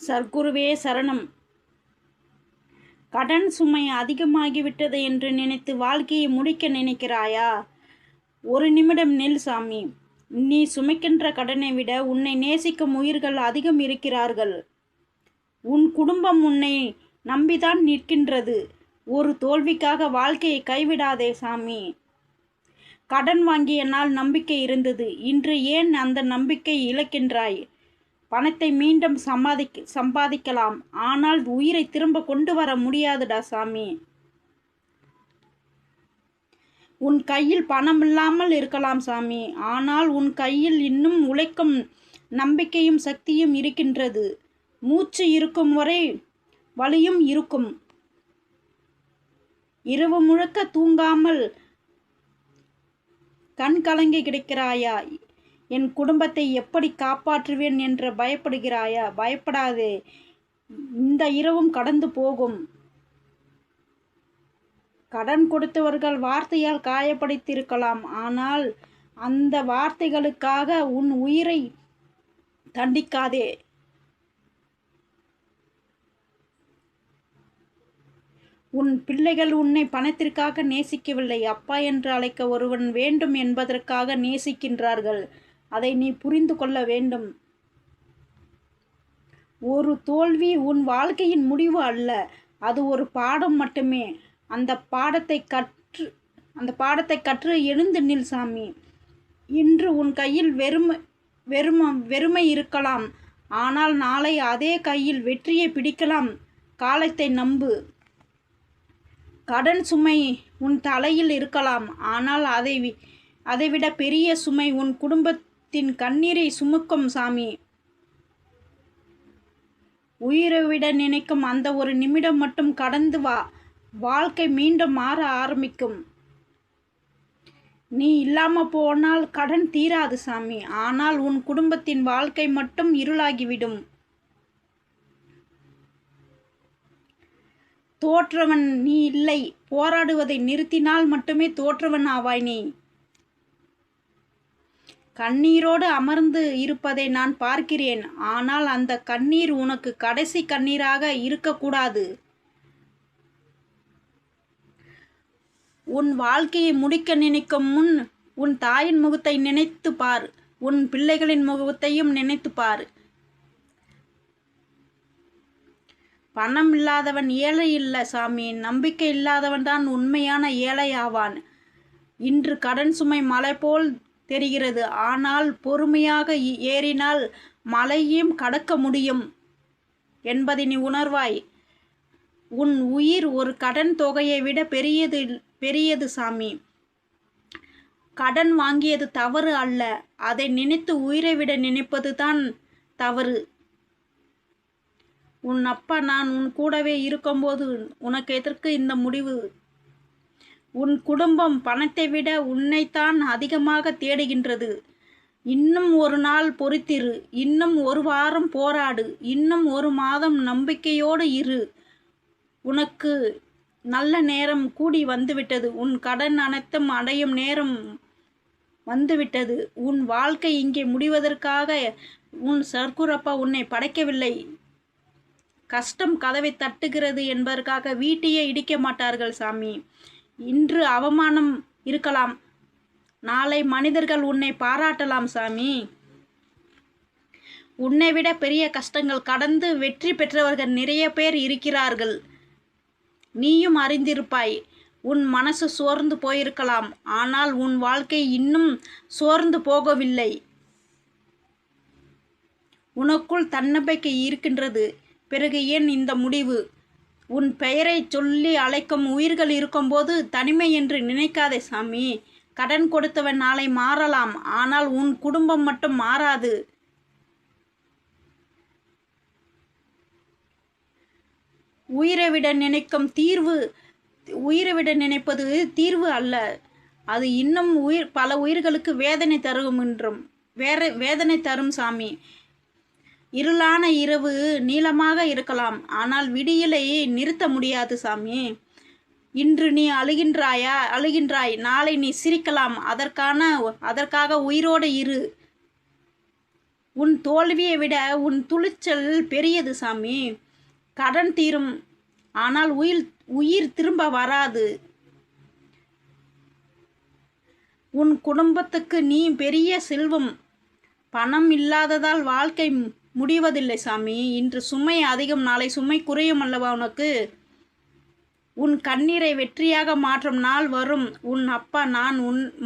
சர்க்குருவே சரணம். கடன் சுமை அதிகமாகிவிட்டது என்று நினைத்து வாழ்க்கையை முடிக்க நினைக்கிறாயா? ஒரு நிமிடம் நில் சாமி. நீ சுமைக்கின்ற கடனை விட உன்னை நேசிக்கும் உயிர்கள் அதிகம் இருக்கிறார்கள். உன் குடும்பம் உன்னை நம்பிதான் நிற்கின்றது. ஒரு தோல்விக்காக வாழ்க்கையை கைவிடாதே சாமி. கடன் வாங்கிய நாள் நம்பிக்கை இருந்தது. இன்று ஏன் அந்த நம்பிக்கை இழக்கின்றாய்? பணத்தை மீண்டும் சம்பாதிக்கலாம், ஆனால் உயிரை திரும்ப கொண்டு வர முடியாதுடா சாமி. உன் கையில் பணம் இல்லாமல் இருக்கலாம் சாமி, ஆனால் உன் கையில் இன்னும் உழைக்கும் நம்பிக்கையும் சக்தியும் இருக்கின்றது. மூச்சு இருக்கும் வரை வலியும் இருக்கும். இரவு முழுக்க தூங்காமல் கண் கலங்கி கிடக்கிறாயா? என் குடும்பத்தை எப்படி காப்பாற்றுவேன் என்று பயப்படுகிறாயா? பயப்படாதே, இந்த இரவும் கடந்து போகும். கடன் கொடுத்தவர்கள் வார்த்தையால் காயப்படுத்தியிருக்கலாம், ஆனால் அந்த வார்த்தைகளுக்காக உன் உயிரை தண்டிக்காதே. உன் பிள்ளைகள் உன்னை பணத்திற்காக நேசிக்கவில்லை, அப்பா என்று அழைக்க ஒருவன் வேண்டும் என்பதற்காக நேசிக்கின்றார்கள். அதை நீ புரிந்து கொள்ள வேண்டும். ஒரு தோல்வி உன் வாழ்க்கையின் முடிவு அல்ல, அது ஒரு பாடம் மட்டுமே. அந்த பாடத்தை கற்று எழுந்து நில் சாமி. இன்று உன் கையில் வெறுமை இருக்கலாம், ஆனால் நாளை அதே கையில் வெற்றியை பிடிக்கலாம். காலத்தை நம்பு. கடன் சுமை உன் தலையில் இருக்கலாம், ஆனால் அதைவிட பெரிய சுமை உன் குடும்பத்தின் கண்ணீரை சுமக்கும் சாமி. உயிரை விட நினைக்கும் அந்த ஒரு நிமிடம் மட்டும் கடந்து வா, வாழ்க்கை மீண்டும் மாற ஆரம்பிக்கும். நீ இல்லாம போனால் கடன் தீராது சாமி, ஆனால் உன் குடும்பத்தின் வாழ்க்கை மட்டும் இருளாகிவிடும். தோற்றவன் நீ இல்லை, போராடுவதை நிறுத்தினால் மட்டுமே தோற்றவன் ஆவாய் நீ. கண்ணீரோடு அமர்ந்து இருப்பதை நான் பார்க்கிறேன், ஆனால் அந்த கண்ணீர் உனக்கு கடைசி கண்ணீராக இருக்கக்கூடாது. உன் வாழ்க்கையை முடிக்க நினைக்கும் முன் உன் தாயின் முகத்தை நினைத்து பார், உன் பிள்ளைகளின் முகத்தையும் நினைத்து பார். பணம் இல்லாதவன் ஏழை இல்லை சாமி, நம்பிக்கை இல்லாதவன் தான் உண்மையான ஏழை ஆவான். இன்று கடன் சுமை மலை போல் தெரிகிறது, ஆனால் பொறுமையாக ஏறினால் மலையையும் கடக்க முடியும் என்பதை நீ உணர்வாய். உன் உயிர் ஒரு கடன் தொகையை விட பெரியது சாமி. கடன் வாங்கியது தவறு அல்ல, அதை நினைத்து உயிரை விட நினைப்பது தான் தவறு. உன் அப்பா நான் உன் கூடவே இருக்கும்போது உனக்கு எதற்கு இந்த முடிவு? உன் குடும்பம் பணத்தை விட உன்னைத்தான் அதிகமாக தேடுகின்றது. இன்னும் ஒரு நாள் பொறுத்திரு, இன்னும் ஒரு வாரம் போராடு, இன்னும் ஒரு மாதம் நம்பிக்கையோடு இரு. உனக்கு நல்ல நேரம் கூடி வந்துவிட்டது. உன் கடன் அனைத்தும் அடையும் நேரம் வந்துவிட்டது. உன் வாழ்க்கை இங்கே முடிவதற்காக உன் சர்க்குரப்பா உன்னை படைக்கவில்லை. கஷ்டம் கதவை தட்டுகிறது என்பதற்காக வீட்டையே இடிக்க மாட்டார்கள் சாமி. இன்று அவமானம் இருக்கலாம், நாளை மனிதர்கள் உன்னை பாராட்டலாம் சாமி. உன்னை விட பெரிய கஷ்டங்கள் கடந்து வெற்றி பெற்றவர்கள் நிறைய பேர் இருக்கிறார்கள். நீயும் அறிந்திருப்பாய். உன் மனசு சோர்ந்து போயிருக்கலாம், ஆனால் உன் வாழ்க்கை இன்னும் சோர்ந்து போகவில்லை. உனக்குள் தன்னம்பிக்கை இருக்கின்றது. பிறகு ஏன் இந்த முடிவு? உன் பெயரை சொல்லி அழைக்கும் உயிர்கள் இருக்கும்போது தனிமை என்று நினைக்காதே சாமி. கடன் கொடுத்தவன் நாளை மாறலாம், ஆனால் உன் குடும்பம் மட்டும் மாறாது. உயிரை விட நினைப்பது தீர்வு அல்ல, அது இன்னும் பல உயிர்களுக்கு வேதனை தரும் சாமி. இருளான இரவு நீளமாக இருக்கலாம், ஆனால் விடியலை நிறுத்த முடியாது சாமி. இன்று நீ அழுகின்றாய், நாளை நீ சிரிக்கலாம். அதற்காக உயிரோடு இரு. உன் தோல்வியை விட உன் துணிச்சல் பெரியது சாமி. கடன் தீரும், ஆனால் உயிர் திரும்ப வராது. உன் குடும்பத்துக்கு நீ பெரிய செல்வம். பணம் இல்லாததால் வாழ்க்கை முடிவதில்லை சாமி. இன்று சுமை அதிகம், நாளை சுமை குறையும் அல்லவா உனக்கு? உன் கண்ணீரை வெற்றியாக மாற்றும் நாள் வரும். உன் அப்பா நான்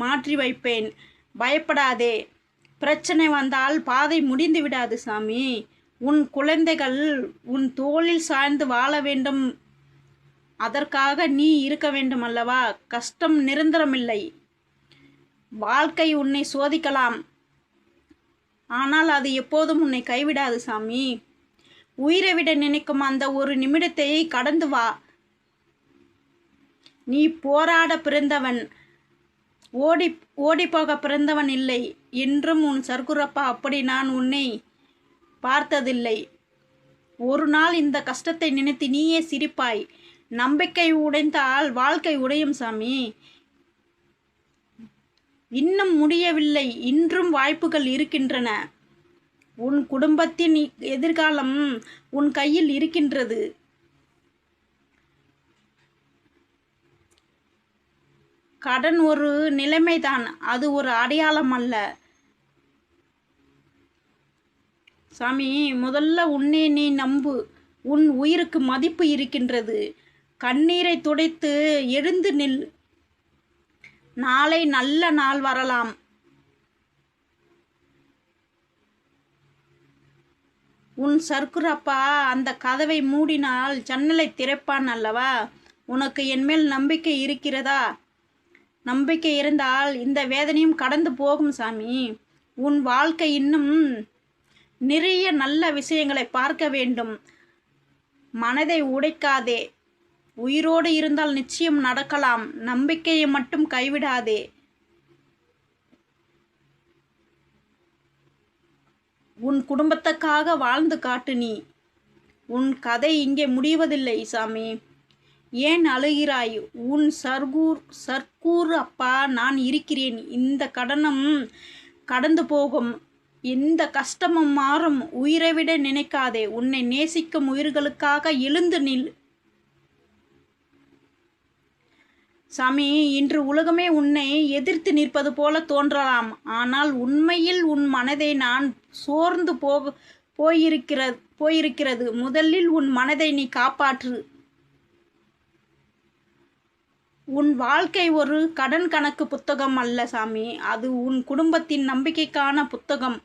மாற்றி வைப்பேன். பயப்படாதே. பிரச்சனை வந்தால் பாதை முடிந்து விடாது சாமி. உன் குழந்தைகள் உன் தோளில் சாய்ந்து வாழ வேண்டும். அதற்காக நீ இருக்க வேண்டும் அல்லவா? கஷ்டம் நிரந்தரமில்லை. வாழ்க்கை உன்னை சோதிக்கலாம், ஆனால் அது எப்போதும் உன்னை கைவிடாது சாமி. உயிரை விட நினைக்கும் அந்த ஒரு நிமிடத்தை கடந்து வா. நீ போராட பிறந்தவன், ஓடிப்போக பிறந்தவன் இல்லை. என்றும் உன் சர்க்குரப்பா அப்படி நான் உன்னை பார்த்ததில்லை. ஒரு நாள் இந்த கஷ்டத்தை நினைத்து நீயே சிரிப்பாய். நம்பிக்கை உடைந்தால் வாழ்க்கை உடையும் சாமி. இன்னும் முடியவில்லை. இன்றும் வாய்ப்புகள் இருக்கின்றன. உன் குடும்பத்தின் எதிர்காலம் உன் கையில் இருக்கின்றது. கடன் ஒரு நிலைமைதான், அது ஒரு அடையாளம் அல்ல சாமி. முதல்ல உன்னை நீ நம்பு. உன் உயிருக்கு மதிப்பு இருக்கின்றது. கண்ணீரை துடைத்து எழுந்து நில். நாளை நல்ல நாள் வரலாம். உன் சர்க்குரப்பா அந்த கதவை மூடினால் ஜன்னலை திறப்பான் அல்லவா? உனக்கு என்மேல் நம்பிக்கை இருக்கிறதா? நம்பிக்கை இருந்தால் இந்த வேதனையும் கடந்து போகும் சாமி. உன் வாழ்க்கை இன்னும் நிறைய நல்ல விஷயங்களை பார்க்க வேண்டும். மனதை உடைக்காதே. உயிரோடு இருந்தால் நிச்சயம் நடக்கலாம். நம்பிக்கையை மட்டும் கைவிடாதே. உன் குடும்பத்துக்காக வாழ்ந்து காட்டு நீ. உன் கதை இங்கே முடிவதில்லை சாமி. ஏன் அழுகிறாய்? உன் சர்க்கூர் அப்பா நான் இருக்கிறேன். இந்த கடனும் கடந்து போகும். எந்த கஷ்டமும் மாறும். உயிரை விட நினைக்காதே. உன்னை நேசிக்கும் உயிர்களுக்காக எழுந்து நில் சாமி. இன்று உலகமே உன்னை எதிர்த்து நிற்பது போல தோன்றலாம், ஆனால் உண்மையில் உன் மனதை நான் சோர்ந்து போயிருக்கிறது. முதலில் உன் மனதை நீ காப்பாற்று. உன் வாழ்க்கை ஒரு கடன் கணக்கு புத்தகம் அல்ல சாமி. அது உன் குடும்பத்தின் நம்பிக்கைக்கான புத்தகம்.